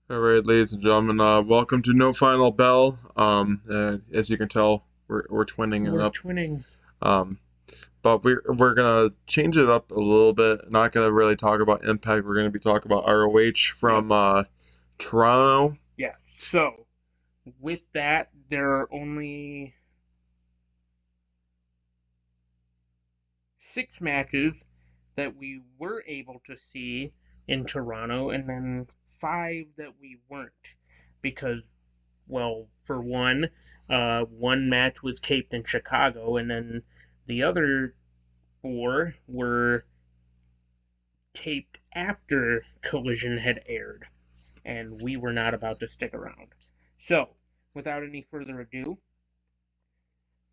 All right, ladies and gentlemen, welcome to No Final Bell. As you can tell, we're twinning it We're up. twinning. Um, but we're gonna change it up a little bit. Not gonna really talk about Impact. We're gonna be talking about ROH Yep. from Toronto. Yeah. So, with that, there are only 6 matches that we were able to see in Toronto, and then 5 that we weren't. Because, well, for one match was taped in Chicago, and then the other 4 were taped after Collision had aired, and we were not about to stick around. So, without any further ado,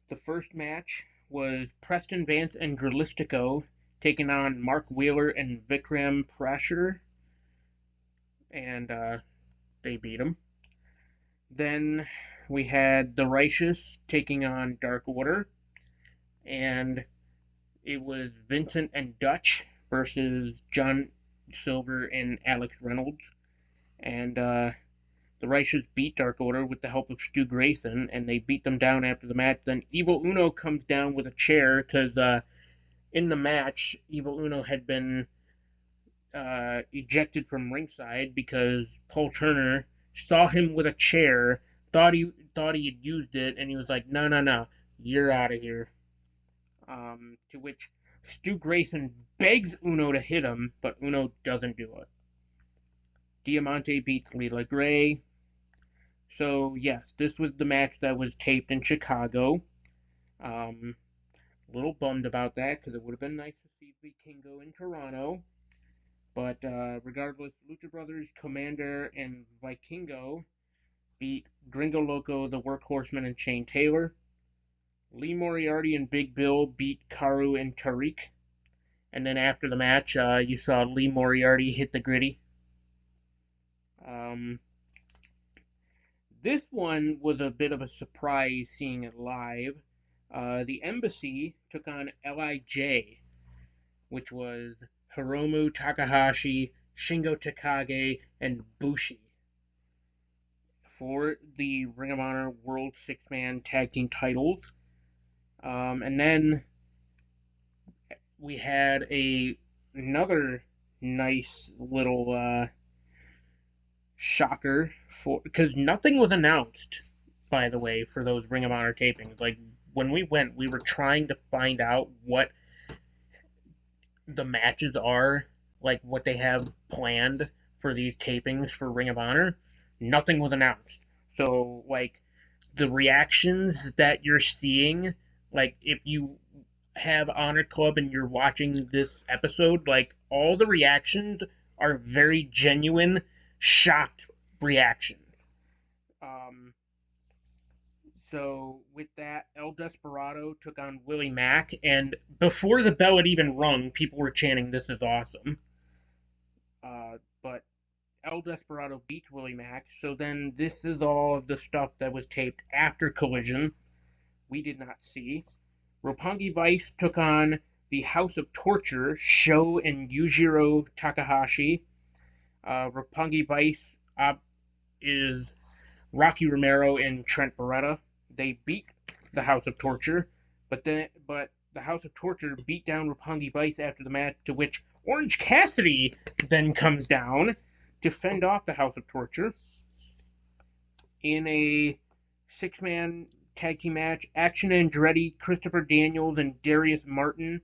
the first match was Preston Vance and Dralistico taking on Mark Wheeler and Vikram Prasher, and they beat him. Then we had the Righteous taking on Dark Order, and it was Vincent and Dutch versus John Silver and Alex Reynolds. And the Righteous beat Dark Order with the help of Stu Grayson, and they beat them down after the match. Then Evil Uno comes down with a chair because in the match, Evil Uno had been ejected from ringside because Paul Turner saw him with a chair, thought he had used it, and he was like, "No, no, no, you're out of here." To which Stu Grayson begs Uno to hit him, but Uno doesn't do it. Diamante beats Leela Gray. So yes, this was the match that was taped in Chicago. Um, a little bummed about that because it would have been nice to see Vikingo in Toronto. But regardless, Lucha Brothers, Commander, and Vikingo beat Gringo Loco, the Workhorseman, and Shane Taylor. Lee Moriarty and Big Bill beat Karu and Tariq. And then after the match, you saw Lee Moriarty hit the gritty. Um, this one was a bit of a surprise seeing it live. The Embassy took on LIJ, which was Hiromu Takahashi, Shingo Takagi, and Bushi for the Ring of Honor World Six Man Tag Team titles. And then we had another nice little shocker for because nothing was announced, by the way, for those Ring of Honor tapings. Like when we went, we were trying to find out what the matches are, like what they have planned for these tapings for Ring of Honor. Nothing was announced. So like the reactions that you're seeing, like if you have Honor Club and you're watching this episode, like all the reactions are very genuine, shocked reactions. Um, so with that, El Desperado took on Willie Mack, and before the bell had even rung, people were chanting, "This is awesome." But El Desperado beats Willie Mack. So then this is all of the stuff that was taped after Collision. We did not see. Roppongi Vice took on the House of Torture, Sho and Yujiro Takahashi. Roppongi Vice is Rocky Romero and Trent Beretta. They beat the House of Torture, but the House of Torture beat down Roppongi Vice after the match, to which Orange Cassidy then comes down to fend off the House of Torture in a 6-man tag team match. Action Andretti, Christopher Daniels, and Darius Martin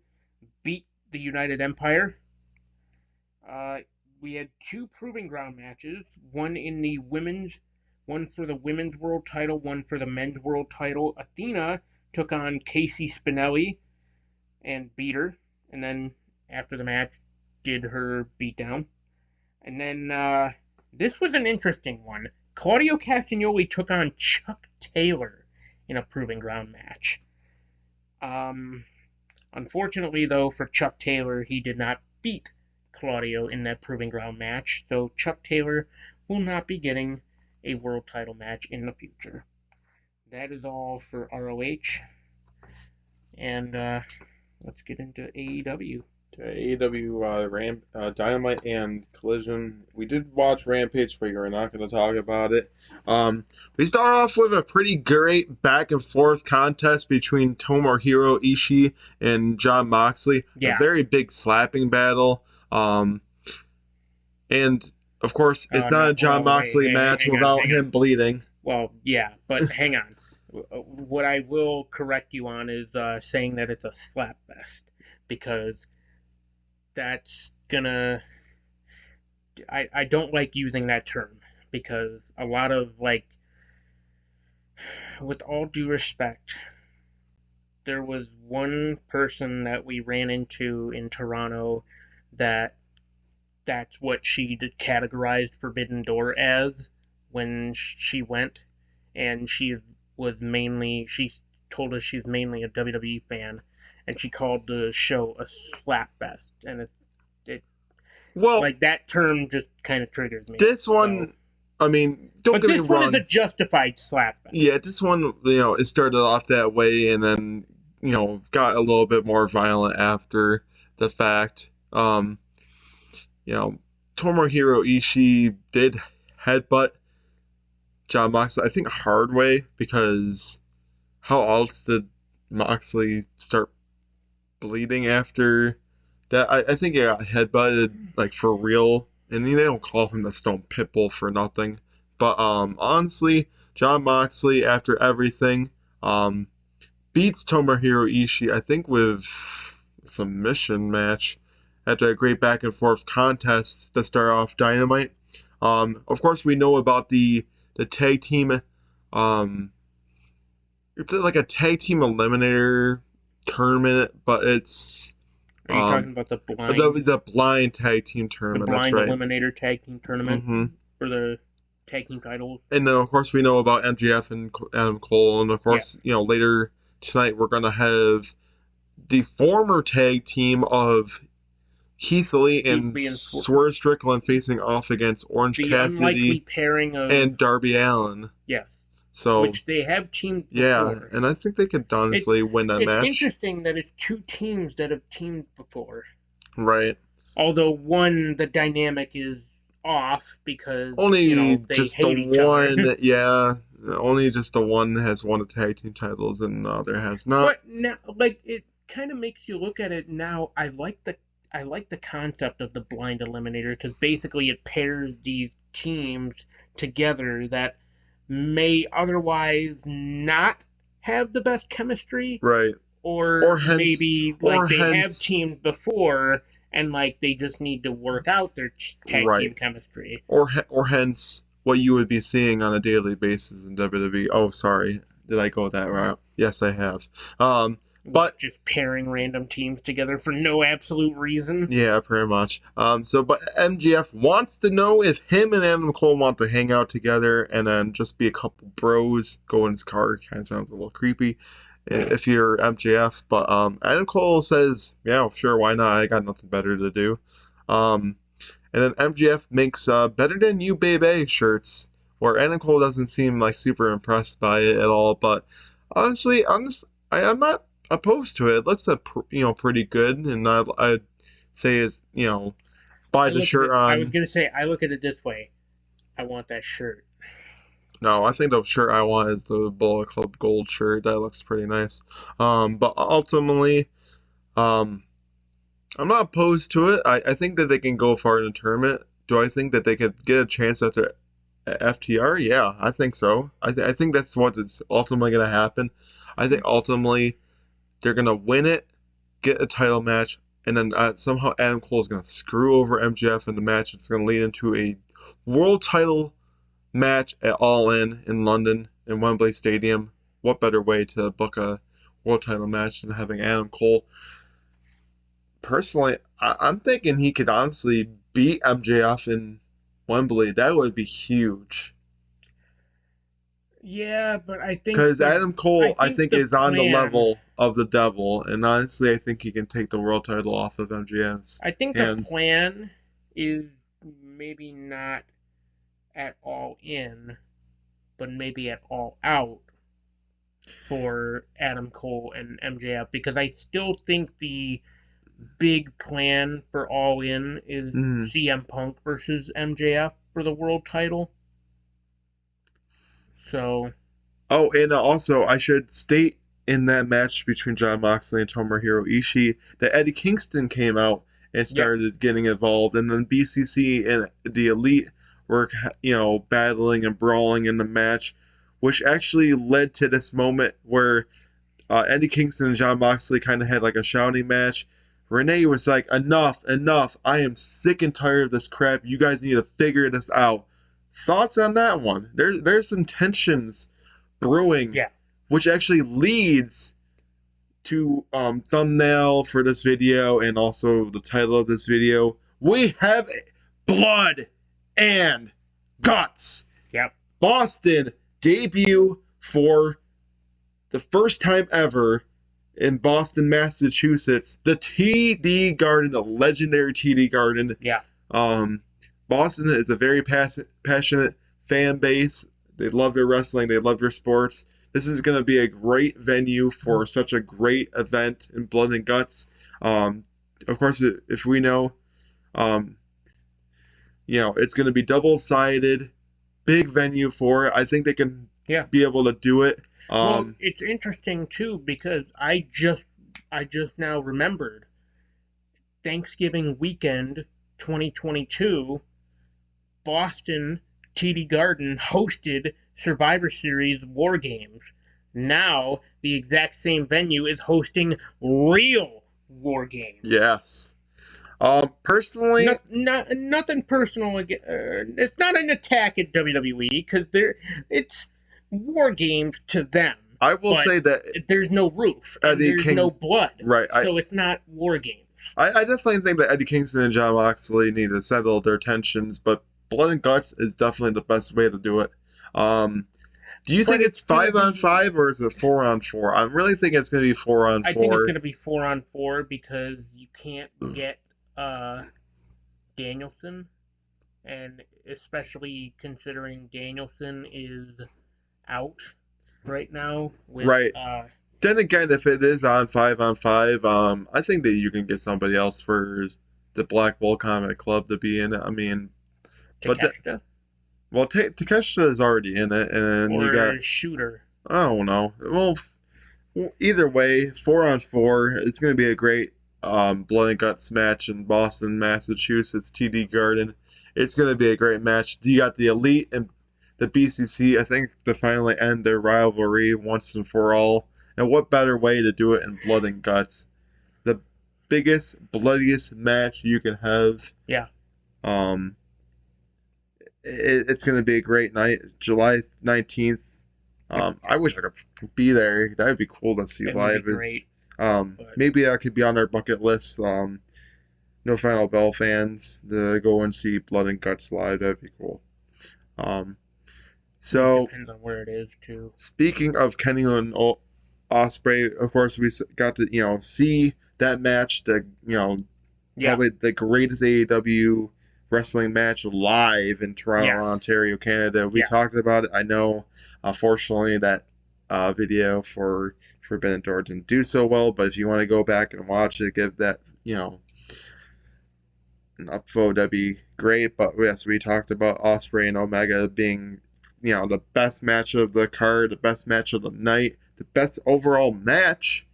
beat the United Empire. Uh, we had 2 proving ground matches, one for the women's world title, one for the men's world title. Athena took on Casey Spinelli and beat her, and then after the match, did her beatdown. And then this was an interesting one. Claudio Castagnoli took on Chuck Taylor in a proving ground match. Um, Unfortunately, though, for Chuck Taylor, he did not beat Claudio in that proving ground match, so Chuck Taylor will not be getting a world title match in the future. That is all for ROH, and let's get into AEW. AEW Dynamite and Collision. We did watch Rampage, but you're not going to talk about it. We start off with a pretty great back and forth contest between Tomohiro Ishii and Jon Moxley. A Yeah. very big slapping battle. And of course, it's not No, a Jon Moxley match hang on, without hang on. him bleeding. Well, yeah, but hang on. What I will correct you on is saying that it's a slap fest, because that's gonna. I don't like using that term, because a lot of, like, with all due respect, there was one person that we ran into in Toronto that that's what she categorized Forbidden Door as when she went, and she told us she's mainly a WWE fan, and she called the show a slap fest, and it Well, like, that term just kind of triggers me. this one, So. I mean, don't But get me this one is wrong. a justified slap fest. Yeah, this one, it started off that way and then, got a little bit more violent after the fact. You know, Tomohiro Ishii did headbutt Jon Moxley, I think, hard way, because how else did Moxley start bleeding after that? I think he got headbutted, like, for real, and they don't call him the Stone Pitbull for nothing. But honestly, Jon Moxley, after everything, beats Tomohiro Ishii, I think, with a submission match after a great back and forth contest to start off Dynamite. Of course, we know about the tag team. It's like a tag team eliminator tournament, but it's Are you talking about the blind tag team tournament? blind That's right. eliminator tag team tournament Mm-hmm. for the tag team titles? And then, of course, we know about MJF and Adam Cole, and of course, later tonight we're gonna have the former tag team of Keith Lee and Swerve Strickland facing off against Orange the Cassidy unlikely pairing of and Darby Allin. Yes. So, which they have teamed before. Yeah, and I think they could honestly win that match. It's interesting that it's two teams that have teamed before. Right. Although the dynamic is off because only they just hate the each one, other. Yeah, only just the one has won the tag team titles and the other has not. But now, like, it kind of makes you look at it now. I like the concept of the blind eliminator, because basically it pairs these teams together that may otherwise not have the best chemistry, right? Or maybe they have teamed before and they just need to work out their tag team chemistry, or hence what you would be seeing on a daily basis in WWE. Oh, sorry, did I go that route? Yes, I have. But just pairing random teams together for no absolute reason. Yeah, pretty much. But MGF wants to know if him and Adam Cole want to hang out together and then just be a couple bros, go in his car. Kind of sounds a little creepy if you're MJF. But Adam Cole says, yeah, sure, why not? I got nothing better to do. And then MJF makes Better Than You, Baby shirts, where Adam Cole doesn't seem like super impressed by it at all. But honestly, I'm not opposed to it. It looks pretty good, and I'd say is buy the shirt on. I was gonna say, I look at it this way: I want that shirt. No, I think the shirt I want is the Bullet Club Gold shirt. That looks pretty nice. But ultimately, I'm not opposed to it. I think that they can go far in the tournament. Do I think that they could get a chance after FTR? Yeah, I think so. I think that's what is ultimately going to happen. I think ultimately they're going to win it, get a title match, and then somehow Adam Cole is going to screw over MJF in the match. It's going to lead into a world title match at All In London in Wembley Stadium. What better way to book a world title match than having Adam Cole? Personally, I'm thinking he could honestly beat MJF in Wembley. That would be huge. Yeah, but I think because Adam Cole, I think is on the level of the devil, and honestly, I think he can take the world title off of MJF's. I think the plan is maybe not at All In, but maybe at All Out for Adam Cole and MJF, because I still think the big plan for All In is Mm. CM Punk versus MJF for the world title. So, Oh, and also I should state in that match between Jon Moxley and Tomohiro Ishii that Eddie Kingston came out and yep, started getting involved, and then BCC and the Elite were, battling and brawling in the match, which actually led to this moment where Eddie Kingston and Jon Moxley kind of had like a shouting match. Renee was like, "Enough, enough! I am sick and tired of this crap. You guys need to figure this out." Thoughts on that one? There's some tensions brewing, yeah. which actually leads to thumbnail for this video and also the title of this video. We have blood and guts. Yep. Boston debut for the first time ever in Boston, Massachusetts. The TD Garden, the legendary TD Garden. Yeah. Boston is a very passionate fan base. They love their wrestling. They love their sports. This is going to be a great venue for such a great event in Blood and Guts. Of course, if we know, it's going to be double-sided, big venue for it. I think they can be able to do it. Well, it's interesting too because I just now remembered Thanksgiving weekend 2022, Boston TD Garden hosted Survivor Series War Games. Now the exact same venue is hosting real War Games. Yes. Personally, nothing personal. It's not an attack at WWE because it's War Games to them. I will say that there's no roof and there's no blood, right? So it's not War Games. I definitely think that Eddie Kingston and Jon Moxley need to settle their tensions, but Blood and Guts is definitely the best way to do it. Do you think it's 5-on-5 or is it 4-on-4? I'm really thinking it's going to be 4-on-4. I think it's going to be 4-on-4 because you can't get Danielson, and especially considering Danielson is out right now. Right. Then again, if it is on 5-on-5, I think that you can get somebody else for the Black Bull Combat Club to be in it. I mean, Takeshita? Takeshita is already in it, and or you got Shooter. I don't know. Well, either way, 4-on-4. It's going to be a great Blood and Guts match in Boston, Massachusetts, TD Garden. It's going to be a great match. You got the Elite and the BCC, I think, to finally end their rivalry once and for all. And what better way to do it in Blood and Guts? The biggest, bloodiest match you can have. Yeah. It's going to be a great night, July 19th. I wish I could be there. That would be cool to see live. Great. Maybe that could be on our bucket list. No Final Bell fans to go and see Blood and Guts live. That'd be cool. So it depends on where it is too. Speaking of Kenny and Ospreay, of course we got to see that match. Probably the greatest AEW wrestling match live in Toronto, Ontario, Canada. We talked about it. I know, unfortunately, that video for Forbidden Door didn't do so well, but if you want to go back and watch it, give that, an upvote, that'd be great. But yes, we talked about Ospreay and Omega being, the best match of the card, the best match of the night, the best overall match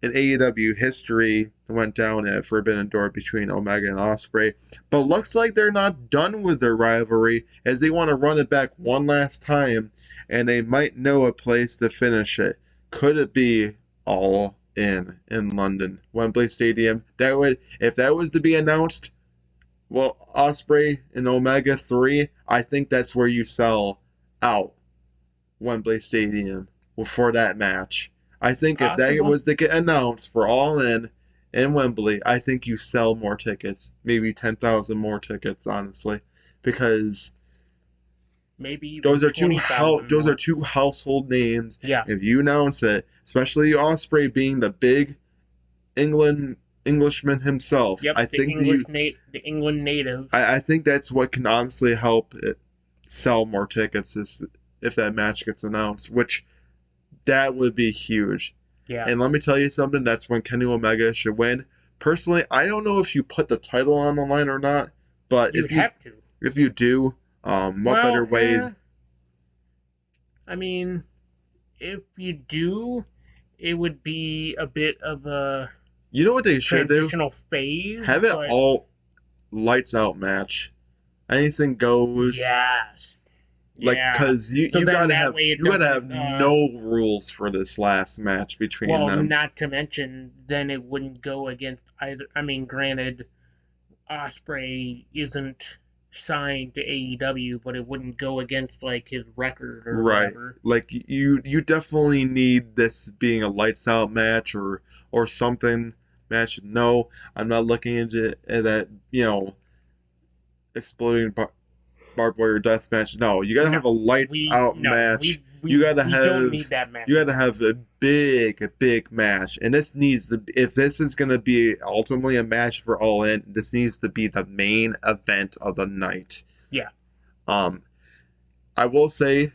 in AEW history went down at Forbidden Door between Omega and Ospreay. But looks like they're not done with their rivalry, as they want to run it back one last time, and they might know a place to finish it. Could it be All In London, Wembley Stadium? If that was to be announced, well, Ospreay and Omega 3, I think that's where you sell out Wembley Stadium for that match. I think if that was to get announced for All In Wembley, I think you sell more tickets, maybe 10,000 more tickets, honestly, because maybe those are two household names. Yeah. If you announce it, especially Ospreay being the big Englishman himself, I think the England native. I think that's what can honestly help it sell more tickets is if that match gets announced, which that would be huge. Yeah. And let me tell you something, that's when Kenny Omega should win. personally, I don't know if you put the title on the line or not, but You have to. if you do, what better Well, way? I mean, if you do, it would be a bit of a You know what they should do? transitional phase, Have it but all lights out match. Anything goes. yes. Like, Yeah. cause you So you then gotta that have way it you gotta have doesn't no rules for this last match between well, them. not to mention then it wouldn't go against either. I mean, granted, Osprey isn't signed to AEW, but it wouldn't go against like his record or Right. whatever. Like you definitely need this being a lights out match or something match. No, I'm not looking into that, exploding barbed wire death match. No, you gotta No, have a lights we out no match. we You we gotta we don't have need that match you gotta again. have a big match, and this needs to. If this is gonna be ultimately a match for All In, this needs to be the main event of the night. Yeah. Um, I will say,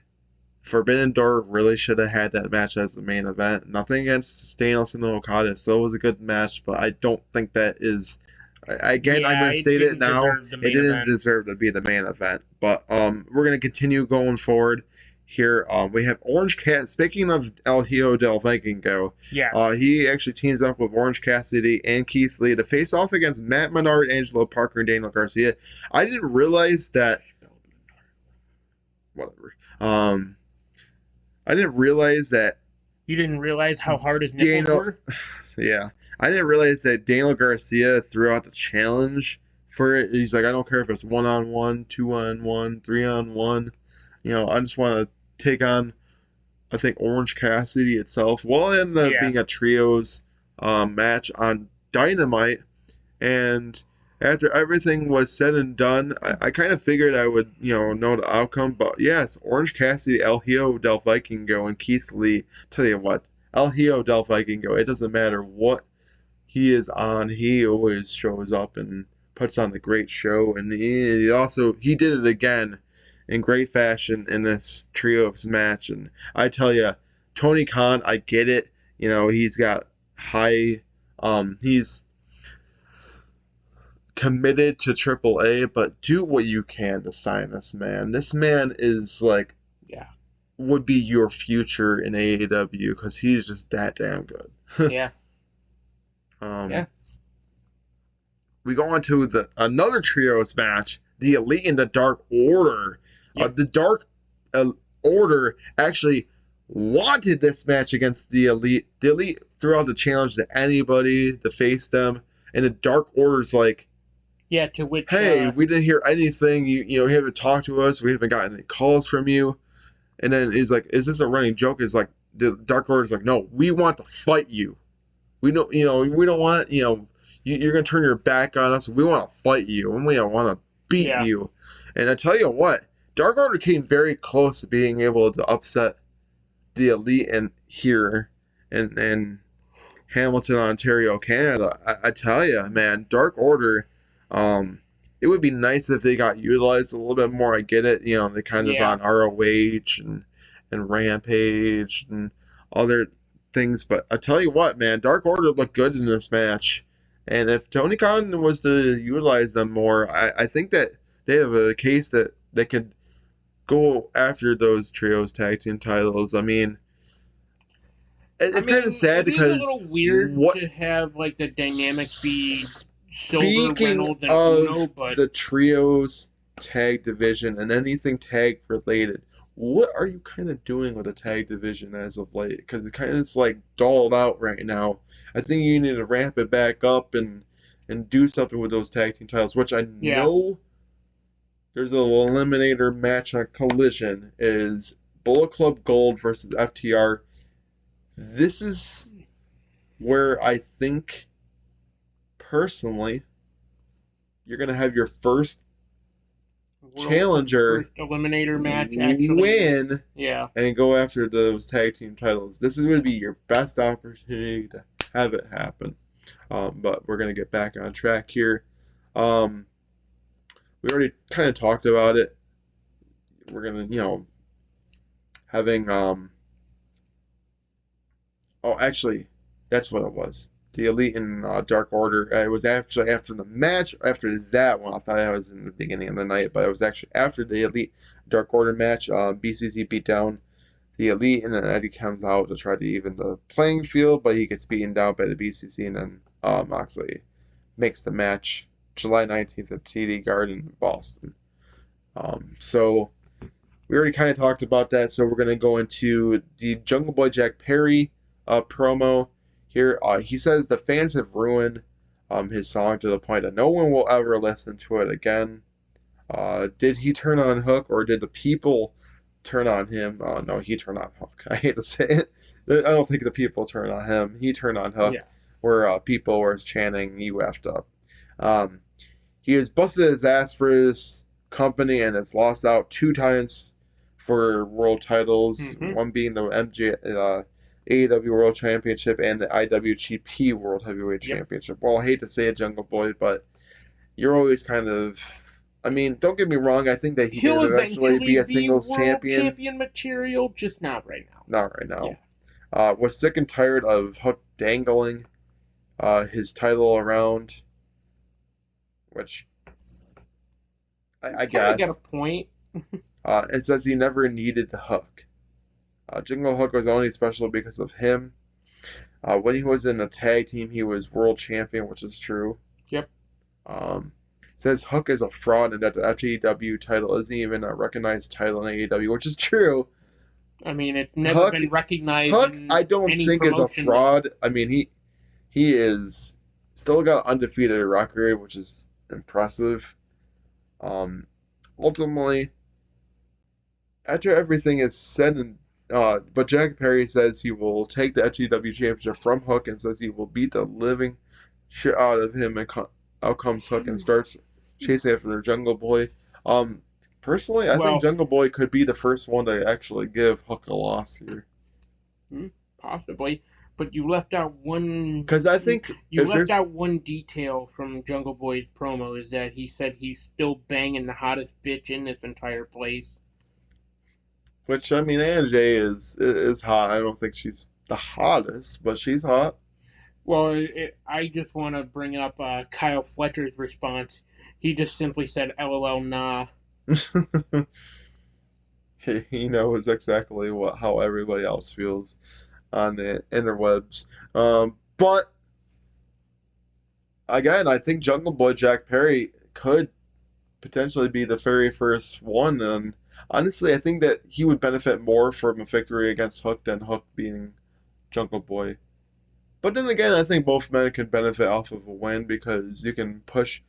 Forbidden Door really should have had that match as the main event. Nothing against Danielson and Okada, it still was a good match, but I don't think that is. Again, I'm Yeah, going to it state it didn't now. deserve the It main didn't event. deserve to be the main event, but we're going to continue going forward here. We have Orange Cat. Speaking of El Hijo del Vikingo, Yes. he actually teams up with Orange Cassidy and Keith Lee to face off against Matt Menard, Angelo Parker, and Daniel Garcia. I didn't realize that. Whatever. I didn't realize that You didn't realize how hard his nipples Daniel. were? Yeah, I didn't realize that Daniel Garcia threw out the challenge for it. He's like, I don't care if it's 1-on-1, 2-on-1, 3-on-1. I just want to take on, I think, Orange Cassidy itself. Well, it ended up Yeah. being a trios match on Dynamite, and after everything was said and done, I kind of figured I would, know the outcome. But yes, Orange Cassidy, El Hijo del Vikingo, and Keith Lee. Tell you what, El Hijo del Vikingo. It doesn't matter what he is on. He always shows up and puts on a great show. And he did it again in great fashion in this trios match. And I tell you, Tony Khan, I get it. He's got high. He's committed to AAA, but do what you can to sign this man. This man is like, Yeah. would be your future in AEW because he's just that damn good. Yeah. Yeah. We go on to another trios match, the Elite and the Dark Order. Yep. The Dark Order actually wanted this match against the Elite. The Elite threw out the challenge to anybody to face them, and the Dark Order's like, Yeah, to which hey, we didn't hear anything. You haven't talked to us. We haven't gotten any calls from you. And then he's like, is this a running joke? Is like the Dark Order's like, no, we want to fight you. We don't, we don't want, you're gonna turn your back on us. We want to fight you, and we want to beat you. And I tell you what, Dark Order came very close to being able to upset the Elite and here and Hamilton, Ontario, Canada. I tell you, man, Dark Order. It would be nice if they got utilized a little bit more. I get it, they kind of on ROH and Rampage and other things, but I tell you what, man, Dark Order looked good in this match, and if Tony Khan was to utilize them more, I think that they have a case that they could go after those trios tag team titles. I mean, it's kind of sad because it's a little weird to have like the dynamic be Silver, Reynolds, and Uno, but the trios tag division and anything tag related, what are you kind of doing with the tag division as of late? Because it kind of is like dulled out right now. I think you need to ramp it back up and do something with those tag team titles, which I know there's an eliminator match on Collision is Bullet Club Gold versus FTR. This is where I think personally you're going to have your first challenger first eliminator match actually win and go after those tag team titles. This is going to be your best opportunity to have it happen. But we're going to get back on track here. We already kind of talked about it. We're going to, having... oh, actually, that's what it was. the Elite and Dark Order. It was actually after the match, after that one. I thought it was in the beginning of the night, but it was actually after the Elite Dark Order match. BCC beat down the Elite, and then Eddie comes out to try to even the playing field, but he gets beaten down by the BCC, and then Moxley makes the match July 19th at TD Garden in Boston. So we already kind of talked about that, so we're going to go into the Jungle Boy Jack Perry promo here. He says the fans have ruined his song to the point that no one will ever listen to it again. Did he turn on Hook, or did the people turn on him? No, he turned on Hook. I hate to say it. I don't think the people turned on him. He turned on Hook, Yeah. where people were chanting, "You effed up." He has busted his ass for his company and has lost out 2 times for world titles, one being the AEW World Championship and the IWGP World Heavyweight Championship. Well, I hate to say it, Jungle Boy, but you're always kind of... I mean, don't get me wrong, I think that he He'll could eventually be a singles world champion. material, just not right now. Not right now. Was sick and tired of Hook dangling his title around, which I guess. Got a point. It says he never needed the Hook. Jingle Hook was only special because of him. When he was in a tag team, he was world champion, which is true. Yep. Says Hook is a fraud and that the FTW title isn't even a recognized title in AEW, which is true. I mean, it's never been recognized. Hook, I don't think is a fraud. I mean, he is still got undefeated record, which is impressive. Ultimately, after everything is said and but Jack Perry says he will take the FTW championship from Hook and says he will beat the living shit out of him, and out comes Hook and starts chasing after the Jungle Boy. Personally, I think Jungle Boy could be the first one to actually give Hook a loss here. Possibly, but you left out one. Because I think you left out one detail from Jungle Boy's promo, is that he said he's still banging the hottest bitch in this entire place. Which, I mean, Anna Jay is hot. I don't think she's the hottest, but she's hot. Well, I just want to bring up Kyle Fletcher's response. He just simply said, "LOL, nah." He knows exactly how everybody else feels on the interwebs. But again, I think Jungle Boy Jack Perry could potentially be the very first one, and honestly, I think that he would benefit more from a victory against Hook than Hook being Jungle Boy. But then again, I think both men could benefit off of a win because you can push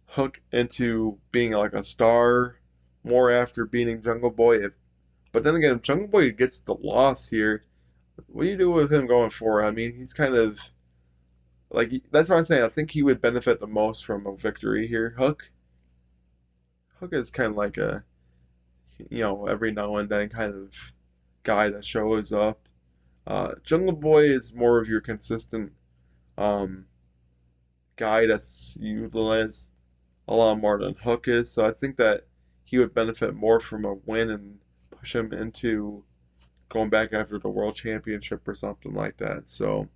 Hook into being like a star more after beating Jungle Boy. But then again, if Jungle Boy gets the loss here, what do you do with him going forward? I mean, he's kind of like, that's what I'm saying. I think he would benefit the most from a victory here. Hook is kind of like a, every now and then kind of guy that shows up. Jungle Boy is more of your consistent guy that's utilized a lot more than Hook is, so I think that he would benefit more from a win and push him into going back after the World Championship or something like that. So,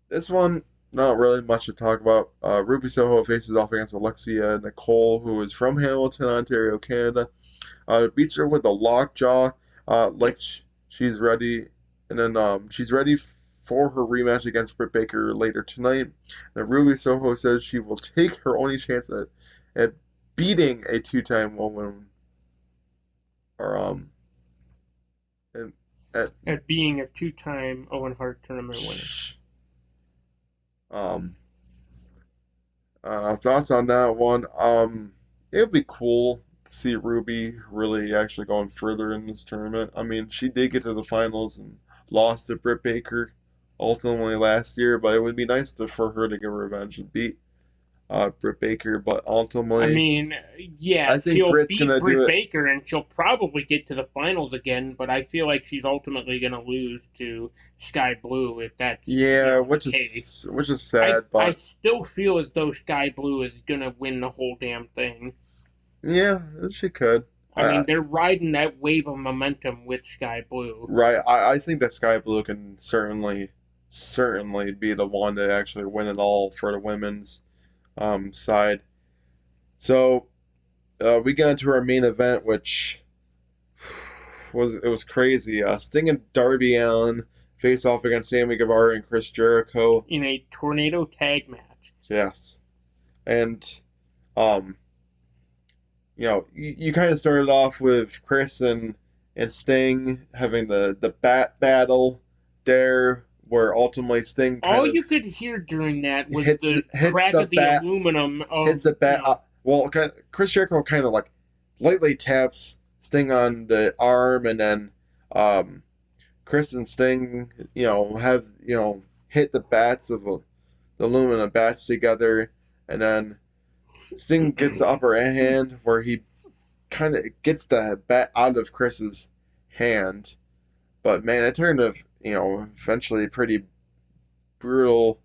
this one, not really much to talk about. Ruby Soho faces off against Alexia Nicole, who is from Hamilton, Ontario, Canada. Beats her with a lockjaw, like she's ready, and then she's ready for her rematch against Britt Baker later tonight. And Ruby Soho says she will take her only chance at beating a 2-time woman, or at being a 2-time Owen Hart tournament winner. Thoughts on that one? It would be cool to see Ruby really actually going further in this tournament. I mean, she did get to the finals and lost to Britt Baker ultimately last year, but it would be nice for her to get revenge and beat Britt Baker. But ultimately, I mean, yeah, I think Britt's gonna do it. Britt Baker, and she'll probably get to the finals again. But I feel like she's ultimately gonna lose to Sky Blue if that's which is sad. But I still feel as though Sky Blue is gonna win the whole damn thing. Yeah, she could. I mean, they're riding that wave of momentum with Sky Blue. Right. I think that Sky Blue can certainly be the one to actually win it all for the women's side. So we got into our main event, which was crazy. Sting and Darby Allin face off against Sammy Guevara and Chris Jericho. In a tornado tag match. Yes. And um, you kind of started off with Chris and Sting having the bat battle there, where ultimately Sting all you could hear during that was hits the crack the of the bat, aluminum of hits the bat. Well, Chris Jericho kind of like lightly taps Sting on the arm, and then Chris and Sting, have hit the bats of the aluminum bats together, and then Sting gets the upper hand where he kind of gets the bat out of Chris's hand. But man, it turned eventually pretty brutal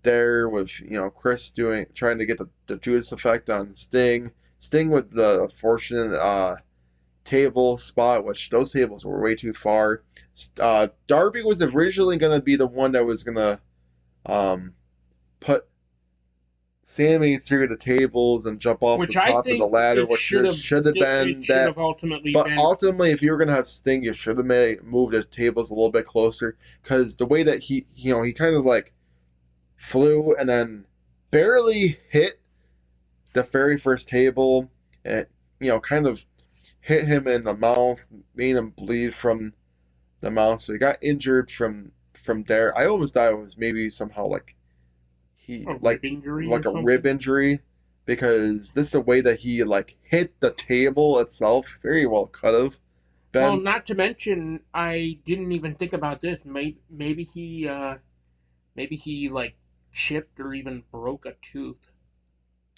there with Chris trying to get the Judas effect on Sting. Sting with the fortunate table spot, which those tables were way too far. Darby was originally going to be the one that was going to put Sammy through the tables and jump off the top of the ladder, which should have been that. But ultimately, if you were going to have Sting, you should have moved the tables a little bit closer, because the way that he kind of like flew and then barely hit the very first table, and kind of hit him in the mouth, made him bleed from the mouth, so he got injured from there. I almost thought it was maybe somehow like a rib injury, because this is the way that he like hit the table itself. Very well could have been. Well, not to mention, I didn't even think about this. Maybe he like chipped or even broke a tooth.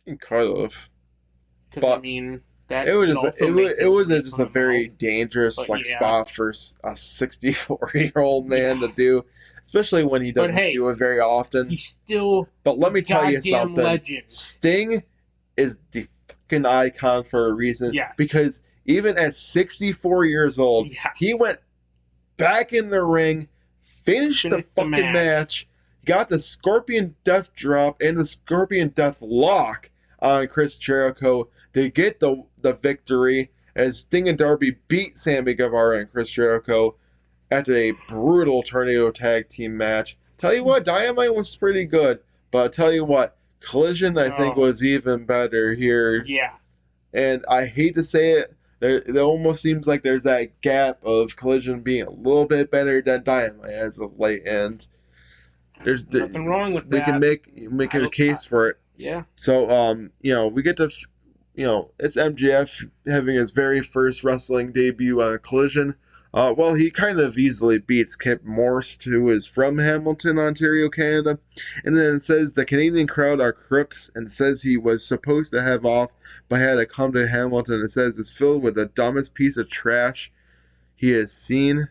He could have. Because I mean, that it was just a very dangerous spot for a 64-year-old man to do, especially when he doesn't do it very often. He's still. But let me tell you something. Legend. Sting is the fucking icon for a reason. Yeah. Because even at 64 years old, he went back in the ring, finished the fucking match, got the Scorpion Death Drop and the Scorpion Death Lock on Chris Jericho to get the victory, as Sting and Darby beat Sammy Guevara and Chris Jericho after a brutal tornado tag team match. Tell you what, Dynamite was pretty good, but I'll tell you what, Collision I think was even better here. Yeah. And I hate to say it, there almost seems like there's that gap of Collision being a little bit better than Dynamite as of late, and there's nothing wrong with that. We can make a case for it. Yeah. So we get to it's MJF having his very first wrestling debut on Collision. Well, he kind of easily beats Kip Morse, who is from Hamilton, Ontario, Canada. And then it says the Canadian crowd are crooks, and it says he was supposed to have off, but had to come to Hamilton. It says it's filled with the dumbest piece of trash he has seen.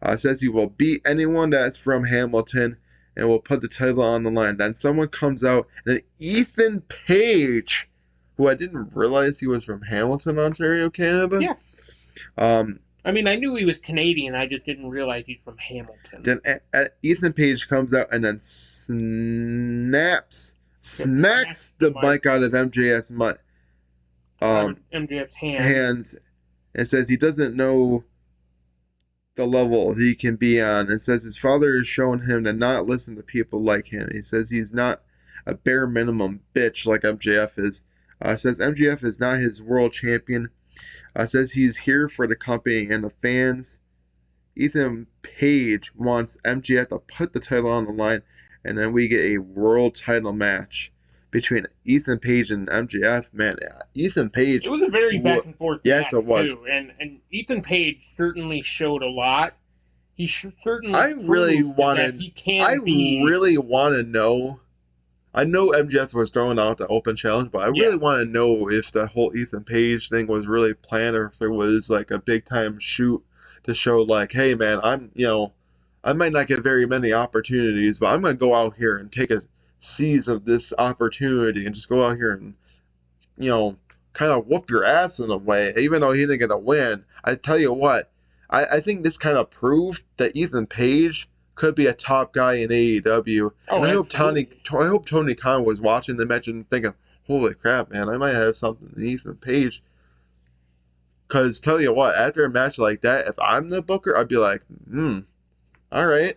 It says he will beat anyone that's from Hamilton and will put the title on the line. Then someone comes out, and Ethan Page, who I didn't realize he was from Hamilton, Ontario, Canada. Yeah. I mean, I knew he was Canadian. I just didn't realize he's from Hamilton. Then Ethan Page comes out and then smacks the mic out of MJF's hands, and says he doesn't know the level he can be on, and says his father has shown him to not listen to people like him. He says he's not a bare minimum bitch like MJF is. Says MJF is not his world champion. Says he's here for the company and the fans. Ethan Page wants MJF to put the title on the line, and then we get a world title match between Ethan Page and MJF. Man, Ethan Page. It was a very back and forth. Yes, it was. Too. And Ethan Page certainly showed a lot. He certainly. I really want to know. I know MJF was throwing out the open challenge, but I really want to know if the whole Ethan Page thing was really planned, or if it was like a big time shoot to show like, hey man, I might not get very many opportunities, but I'm gonna go out here and take a seize of this opportunity and just go out here and kind of whoop your ass in a way, even though he didn't get a win. I tell you what, I think this kind of proved that Ethan Page could be a top guy in AEW. Oh, And absolutely. I hope Tony Khan was watching the match and thinking, holy crap, man, I might have something in Ethan Page. Because tell you what, after a match like that, if I'm the booker, I'd be like, all right,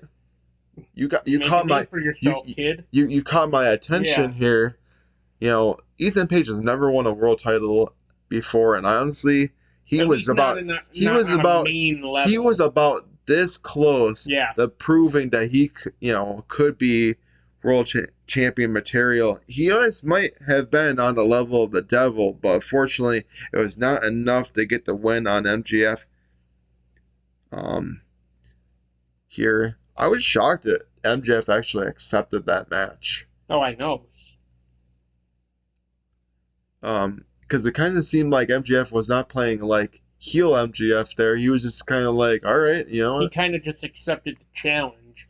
you Make a caught name my for yourself, kid. you caught my attention Yeah. here. You know, Ethan Page has never won a world title before, and honestly, At least not on a main he level. was about this close Yeah. to proving that he could be champion material. He always might have been on the level of the devil, but unfortunately, it was not enough to get the win on MGF. Here, I was shocked that MJF actually accepted that match. Oh, I know. Because it kind of seemed like MJF was not playing like heel MJF there. He was just kind of like, all right, you know He what? kind of just accepted the challenge.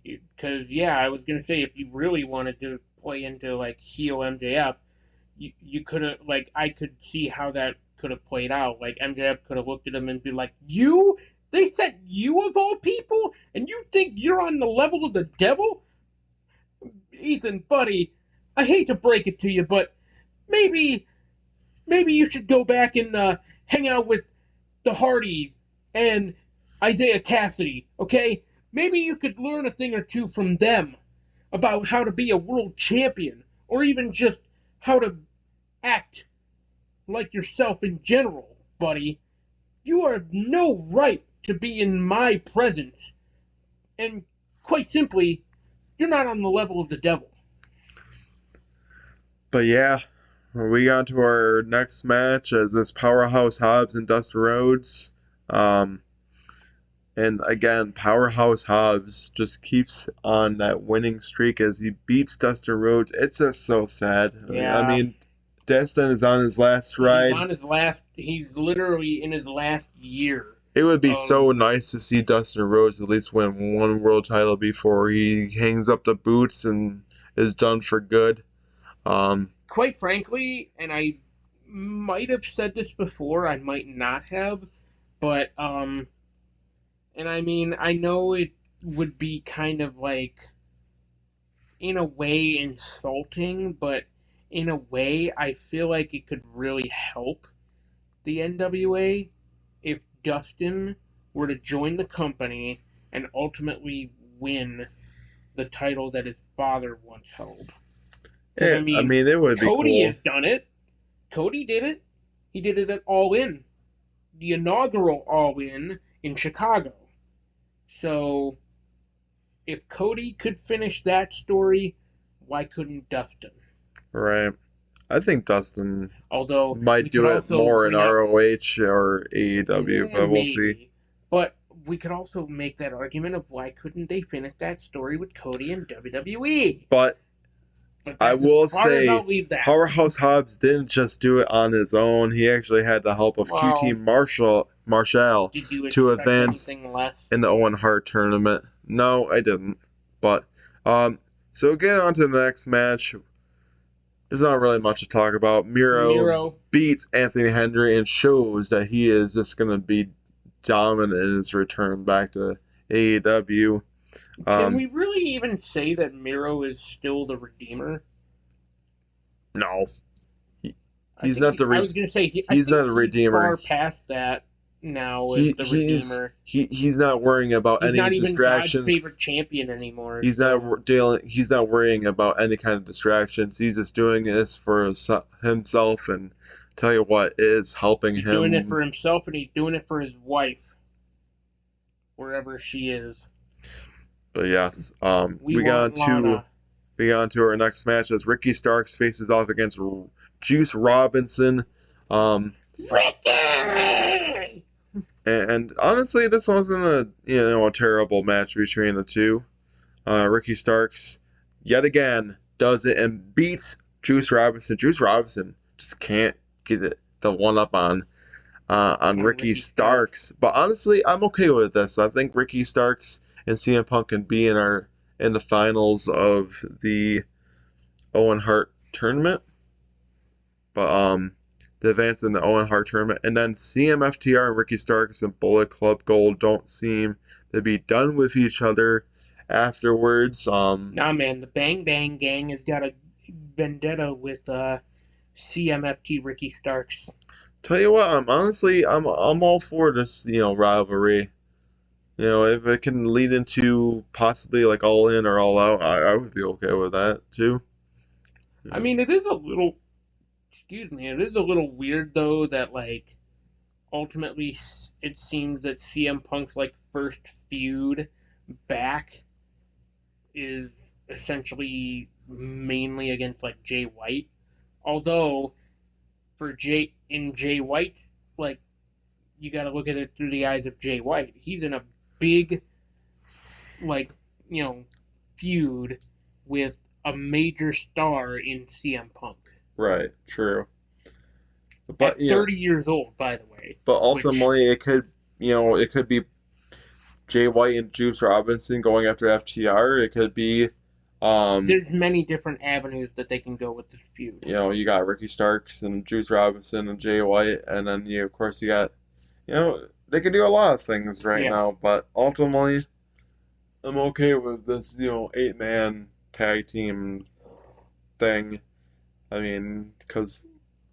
Because, yeah, I was going to say, if you really wanted to play into, like, heel MJF, you could have, like, I could see how that could have played out. Like, MJF could have looked at him and be like, you? They said you of all people? And you think you're on the level of the devil? Ethan, buddy, I hate to break it to you, but maybe you should go back and hang out with the Hardy and Isaiah Cassidy, okay? Maybe you could learn a thing or two from them about how to be a world champion, or even just how to act like yourself in general, buddy. You have no right to be in my presence, and quite simply, you're not on the level of the devil. But yeah, we got to our next match as this Powerhouse Hobbs and Dustin Rhodes. And again, Powerhouse Hobbs just keeps on that winning streak as he beats Dustin Rhodes. It's just so sad. Yeah. I mean, Dustin is on his last ride. He's literally in his last year. It would be so nice to see Dustin Rhodes at least win one world title before he hangs up the boots and is done for good. Quite frankly, and I might have said this before, I might not have, but and I mean, I know it would be kind of like, in a way, insulting, but in a way, I feel like it could really help the NWA if Dustin were to join the company and ultimately win the title that his father once held. I mean, it would be Cody cool. has done it. Cody did it. He did it at All In, the inaugural All in Chicago. So, if Cody could finish that story, why couldn't Dustin? Right. I think Dustin Although might do it more in ROH or AEW, but we'll see. But we could also make that argument of why couldn't they finish that story with Cody and WWE? But I will say, Powerhouse Hobbs didn't just do it on his own. He actually had the help of QT Marshall to advance in the Owen Hart tournament. No, I didn't. But so getting on to the next match. There's not really much to talk about. Miro beats Anthony Henry and shows that he is just going to be dominant in his return back to AEW. Can we really even say that Miro is still the Redeemer? No. He's not the Redeemer. I was going to say, he's not a Redeemer. Far past that now with the Redeemer. He's not worrying about any distractions. He's not even God's favorite champion anymore. He's not worrying about any kind of distractions. He's just doing this for himself, and tell you what, it is helping him. He's doing it for himself, and he's doing it for his wife, wherever she is. But yes, we got to our next match as Ricky Starks faces off against Juice Robinson. Ricky! And honestly, this wasn't a terrible match between the two. Ricky Starks yet again does it and beats Juice Robinson. Juice Robinson just can't get the one up on Ricky Starks. But honestly, I'm okay with this. I think Ricky Starks and CM Punk can be in the finals of the Owen Hart tournament. But to advance in the Owen Hart tournament. And then CMFTR and Ricky Starks and Bullet Club Gold don't seem to be done with each other afterwards. Nah, man, the Bang Bang Gang has got a vendetta with CMFT Ricky Starks. Tell you what, I'm all for this, rivalry. If it can lead into possibly like all in or all out, I would be okay with that too. I mean, it is a little, excuse me, it is a little weird though that like ultimately it seems that CM Punk's like first feud back is essentially mainly against like Jay White. Although for Jay White, like you got to look at it through the eyes of Jay White. He's in a big like feud with a major star in CM Punk. Right, true. But At 30 years old, by the way. But ultimately, it could be Jay White and Juice Robinson going after FTR. It could be. There's many different avenues that they can go with this feud. You got Ricky Starks and Juice Robinson and Jay White, and then of course you got, they can do a lot of things right now. But ultimately, I'm okay with this, 8-man tag team thing. I mean, because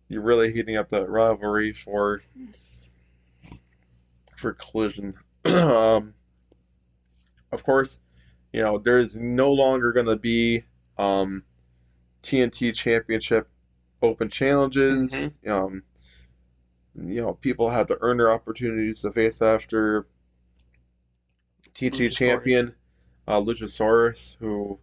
you're really heating up that rivalry for Collision. Of course, there's no longer going to be TNT Championship open challenges. People have to earn their opportunities to face after TNT champion Luchasaurus, who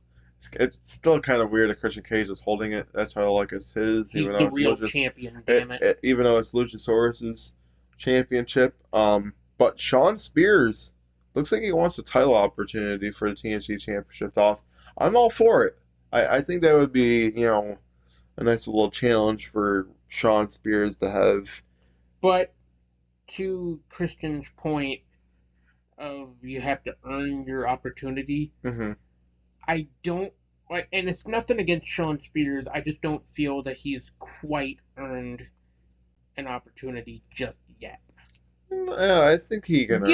it's still kind of weird that Christian Cage is holding it. That title like it's his, He's the real champion. Damn it! Even though it's Luchasaurus's championship. But Shawn Spears looks like he wants a title opportunity for the TNT Championship off. I'm all for it. I think that would be, a nice little challenge for Shawn Spears to have. But to Christian's point of you have to earn your opportunity, I don't, and it's nothing against Shawn Spears, I just don't feel that he's quite earned an opportunity just yet. Yeah, I think he can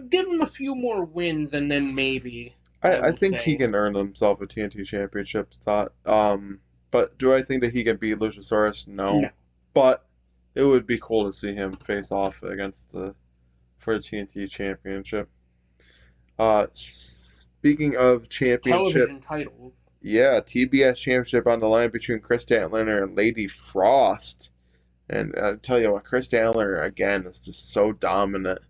give him a few more wins, and then maybe. I think he can earn himself a TNT Championship spot. But do I think that he can beat Luchasaurus? No. But it would be cool to see him face off against for the TNT Championship. Speaking of championship, television titles. Yeah, TBS Championship on the line between Chris Statlander and Lady Frost. And I tell you what, Chris Statlander again is just so dominant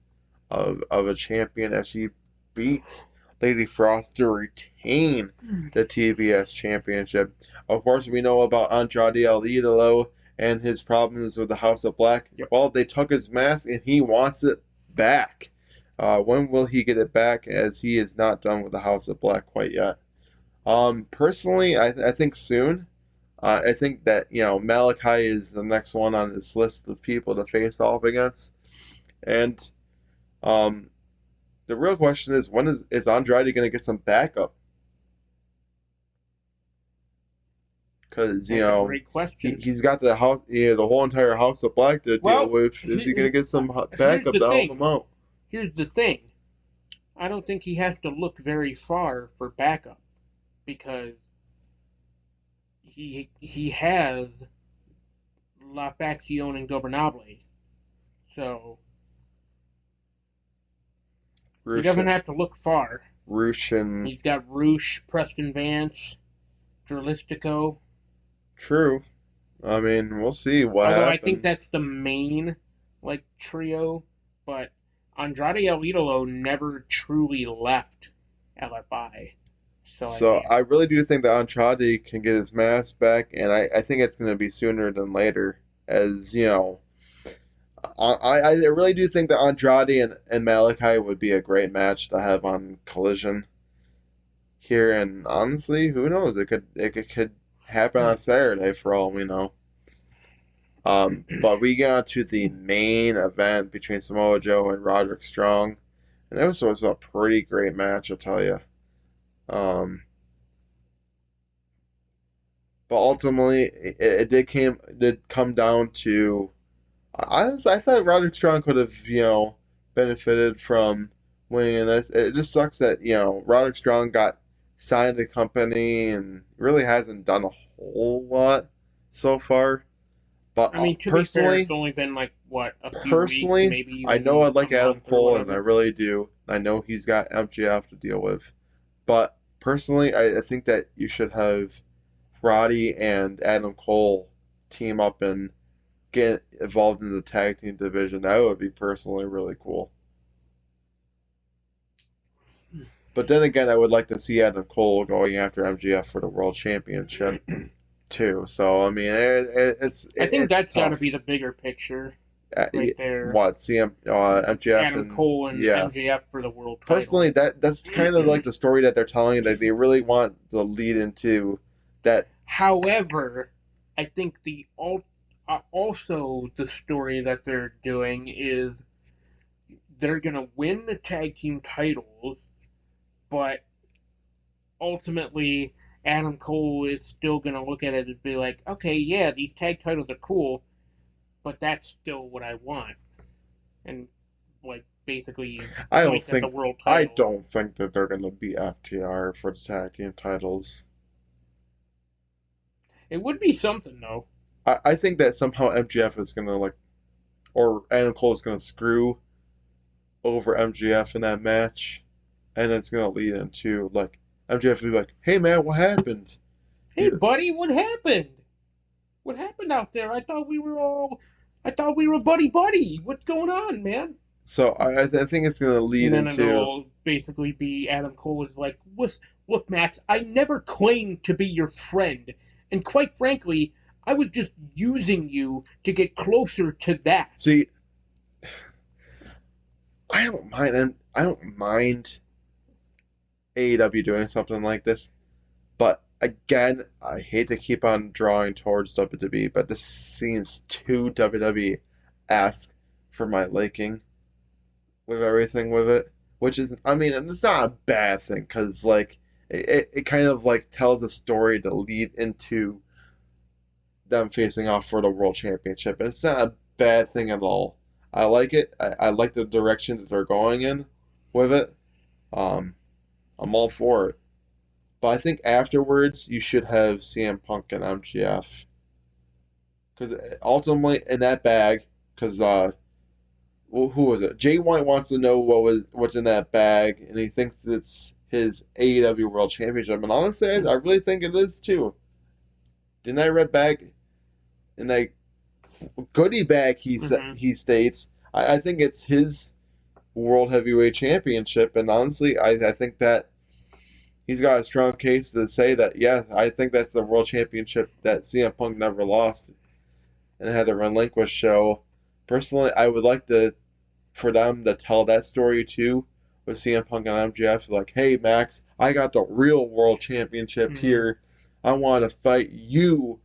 of a champion as she beats Lady Frost to retain the TBS Championship. Of course, we know about Andrade El Idolo and his problems with the House of Black. Yep. Well, they took his mask and he wants it back. When will he get it back, as he is not done with the House of Black quite yet? Personally, I think soon. I think that, Malachi is the next one on this list of people to face off against. And the real question is, when is Andrade going to get some backup? Because, great question. he's got the house, the whole entire House of Black to deal with. Is he going to get some backup to help him out? Here's the thing. I don't think he has to look very far for backup, because he has La Facción Ingobernable. So he doesn't have to look far. He's got Roosh, Preston Vance, Dralistico. True. I mean, we'll see what happens. I think that's the main trio, but Andrade El Idolo never truly left LFI. So I really do think that Andrade can get his mask back, and I think it's going to be sooner than later. As I really do think that Andrade and Malachi would be a great match to have on Collision here. And honestly, who knows? It could happen on Saturday for all we know. But we got to the main event between Samoa Joe and Roderick Strong, and it was a pretty great match, I'll tell you. But ultimately, it did come down to Honestly, I thought Roderick Strong could have, benefited from winning this. It just sucks that, Roderick Strong got signed to the company and really hasn't done a whole lot so far. But I mean, to be fair, it's personally, only been like what, a few weeks, personally, maybe I know even I a like Adam month or Cole, and I whatever. really do. I know he's got MJF to deal with. But personally, I think that you should have Roddy and Adam Cole team up and get involved in the tag team division. That would be personally really cool. But then again, I would like to see Adam Cole going after MJF for the world championship too. So I mean, I think it's that's got to tough. be the bigger picture right there. What MJF Adam and Cole and yes. MJF for the world title. Personally, that's kind of like the story that they're telling, that they really want the lead into that. However, I think also the story that they're doing is they're gonna win the tag team titles, but ultimately Adam Cole is still gonna look at it and be like, okay, yeah, these tag titles are cool, but that's still what I want, and like basically point at the world I title. don't think that they're gonna beat FTR for the tag team titles. It would be something though. I think that somehow MGF is gonna or Adam Cole is gonna screw over MGF in that match, and it's gonna lead into MGF will be like, "Hey man, what happened?" Hey, You, buddy, what happened? What happened out there? I thought we were buddy buddy. What's going on, man? so I think it's gonna And lead then into it'll basically be Adam Cole is like, look, Max, I never claimed to be your friend, and quite frankly, I was just using you to get closer to that. see. I don't mind AEW doing something like this, but again, I hate to keep on drawing towards WWE, but this seems too WWE-esque for my liking with everything with it. Which is, I mean, and it's not a bad thing because it kind of tells a story to lead into them facing off for the world championship, and it's not a bad thing at all. I like it. I like the direction that they're going in with it. Um, I'm all for it. But I think afterwards you should have CM Punk and MGF because ultimately in that bag, because who was it? Jay White wants to know what's in that bag, and he thinks it's his AEW World Championship. And honestly, I really think it is too. In that red bag, in that goodie bag, Mm-hmm. he states, I think it's his World Heavyweight Championship. And honestly, I think that he's got a strong case to say that, yeah, I think that's the World Championship that CM Punk never lost and had to relinquish. So personally, I would like for them to tell that story too with CM Punk and MJF. Like, hey Max, I got the real World Championship Mm-hmm. here. I want to fight you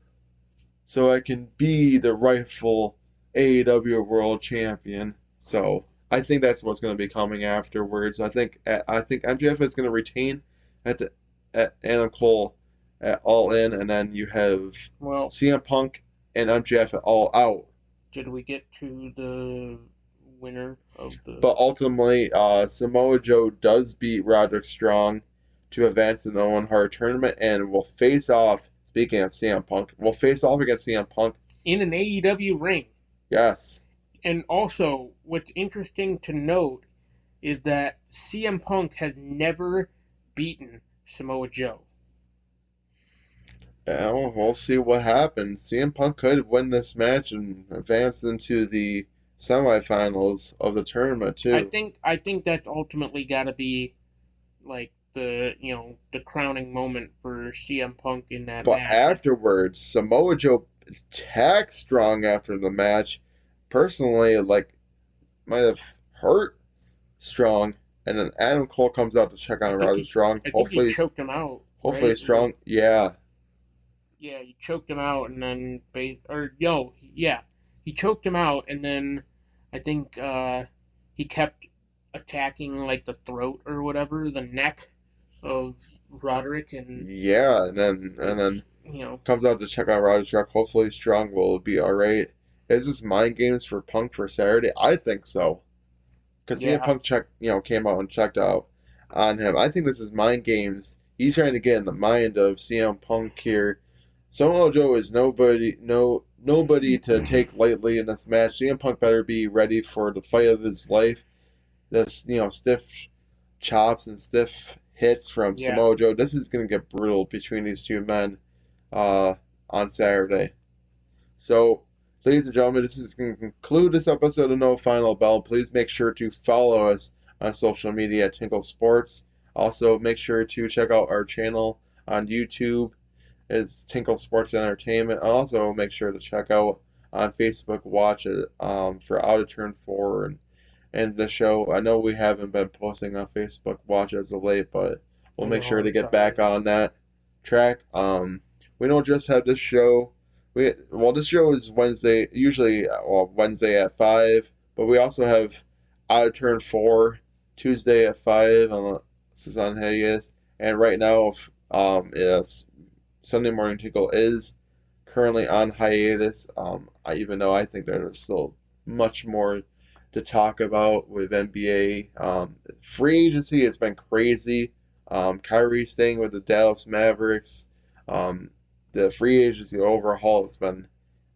so I can be the rightful AEW World Champion. So I think that's what's going to be coming afterwards. I think MJF is going to retain at the at Adam Cole at All In, and then you have Well, CM Punk and MJF at All Out. did we get to the winner of the? But ultimately, Samoa Joe does beat Roderick Strong to advance in the Owen Hart tournament and will face off. Speaking of CM Punk, will face off against CM Punk. In an AEW ring? Yes. And also, what's interesting to note is that CM Punk has never beaten Samoa Joe. Yeah, well, we'll see what happens. CM Punk could win this match and advance into the semifinals of the tournament too. I think that's ultimately got to be like the crowning moment for CM Punk in that But match. afterwards, Samoa Joe attacked Strong after the match. Personally, might have hurt Strong, and then Adam Cole comes out to check I on think Roderick Strong. he choked him out, Hopefully right? Strong. Yeah, Yeah, he choked him out, and then or no, yeah, he choked him out, and then I think he kept attacking like the throat or whatever, the neck of Roderick, and yeah, and it then you know comes out to check on Roderick Strong. Hopefully Strong will be all right Is this mind games for Punk for Saturday? I think so. Because CM Yeah, Punk came out and checked out on him. I think this is mind games. He's trying to get in the mind of CM Punk here. Samoa Joe is nobody to take lightly in this match. CM Punk better be ready for the fight of his life. This stiff chops and stiff hits from yeah. Samoa Joe. This is gonna get brutal between these two men uh, on Saturday. So, ladies and gentlemen, this is going to conclude this episode of No Final Bell. Please make sure to follow us on social media at Tinkle Sports. Also, make sure to check out our channel on YouTube. It's Tinkle Sports Entertainment. Also, make sure to check out on Facebook Watch it for Out of Turn 4 and the show. I know we haven't been posting on Facebook Watch as of late, but we'll make No, sure to I'm get back sorry. on that track. We don't just have this show. This show is Wednesday, usually Wednesday at 5, but we also have Out of Turn 4 Tuesday at 5 on this is on hiatus, and right now yes, Sunday Morning Tinkle is currently on hiatus. Even though I think there's still much more to talk about with NBA. Free agency has been crazy. Kyrie staying with the Dallas Mavericks. Um, the free agency overhaul has been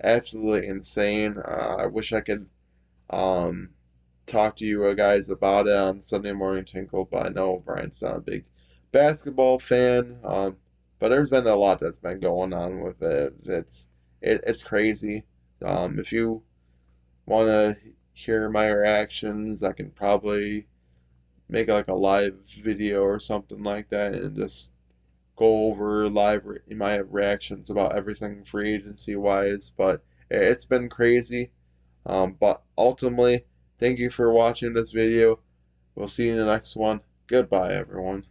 absolutely insane. I wish I could um, talk to you guys about it on Sunday Morning Tinkle, but I know Brian's not a big basketball fan. But there's been a lot that's been going on with it. It's crazy. If you want to hear my reactions, I can probably make like a live video or something like that and just go over my reactions about everything free agency wise. But it's been crazy. But ultimately, thank you for watching this video. We'll see you in the next one. Goodbye, everyone.